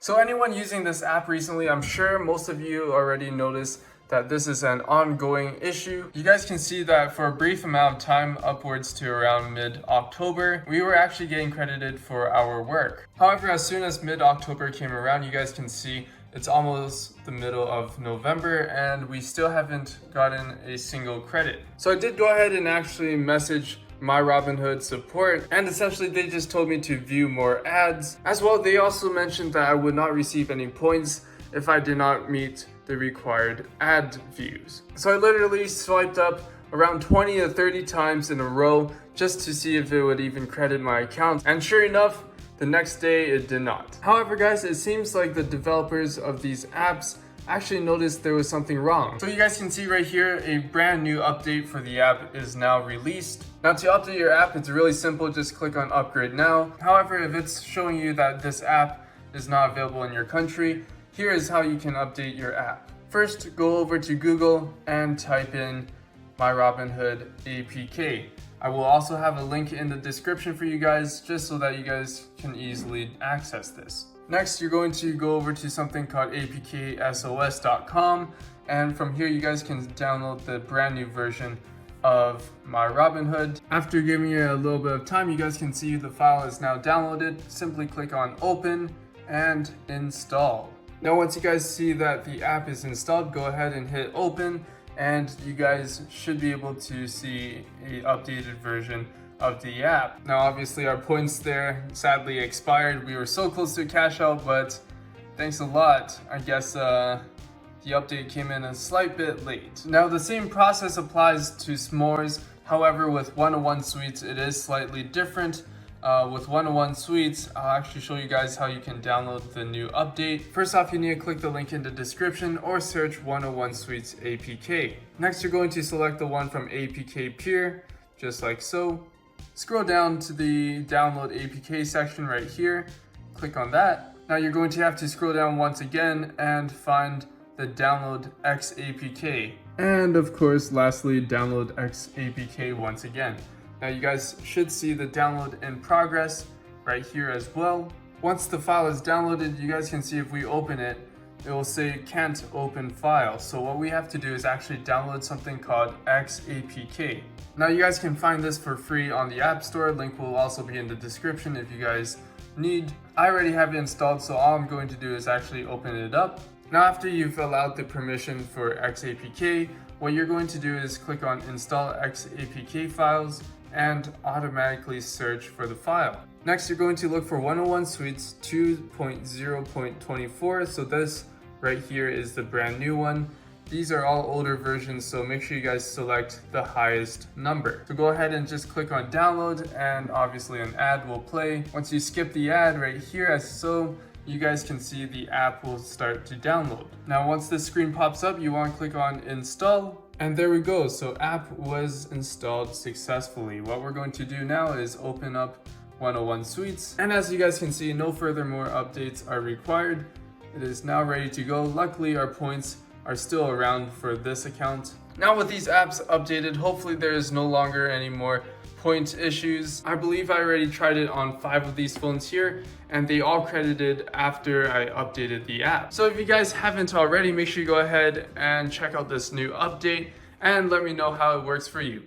So anyone using this app recently, I'm sure most of you already noticed that this is an ongoing issue. You guys can see that for a brief amount of time, upwards to around mid-October, we were actually getting credited for our work. However, as soon as mid-October came around, you guys can see it's almost the middle of November and we still haven't gotten a single credit. So I did go ahead and actually message Myrobinhood support, and essentially they just told me to view more ads. As well, they also mentioned that I would not receive any points if I did not meet the required ad views. So I literally swiped up around 20 to 30 times in a row just to see if it would even credit my account, and sure enough, the next day it did not. However guys, it seems like the developers of these apps actually noticed there was something wrong. So you guys can see right here, a brand new update for the app is now released. Now to update your app, it's really simple, just click on upgrade now. However, if it's showing you that this app is not available in your country, here is how you can update your app. First, go over to Google and type in Myrobinhood APK. I will also have a link in the description for you guys, just so that you guys can easily access this. Next, you're going to go over to something called apksos.com, and from here you guys can download the brand new version of Myrobinhood. After giving it a little bit of time, you guys can see the file is now downloaded. Simply click on open and install. Now once you guys see that the app is installed, go ahead and hit open, and you guys should be able to see an updated version of the app. Now obviously our points there sadly expired. We were so close to cash out, but thanks a lot. I guess the update came in a slight bit late. Now the same process applies to S'mores. However, with 101 Suites it is slightly different. With 101 Suites, I'll actually show you guys how you can download the new update. First off, you need to click the link in the description or search 101 Suites APK. Next, you're going to select the one from APK Peer, just like so. Scroll down to the download APK section right here. Click on that. Now you're going to have to scroll down once again and find the download X APK. And of course, lastly, download X APK once again. Now you guys should see the download in progress right here as well. Once the file is downloaded, you guys can see if we open it, it will say can't open file. So what we have to do is actually download something called XAPK. Now you guys can find this for free on the App Store. Link will also be in the description if you guys need. I already have it installed, so all I'm going to do is actually open it up. Now after you've allowed the permission for XAPK, what you're going to do is click on install XAPK files and automatically search for the file. Next, you're going to look for 101 Suites 2.0.24. So this right here is the brand new one. These are all older versions, so make sure you guys select the highest number. So go ahead and just click on download, and obviously an ad will play. Once you skip the ad right here as so, you guys can see the app will start to download. Now once this screen pops up, you want to click on install. And there we go, so app was installed successfully. What we're going to do now is open up 101 Suites. And as you guys can see, no further more updates are required. It is now ready to go. Luckily, our points are still around for this account. Now with these apps updated, hopefully there is no longer any more point issues. I believe I already tried it on 5 of these phones here, and they all credited after I updated the app. So if you guys haven't already, make sure you go ahead and check out this new update and let me know how it works for you.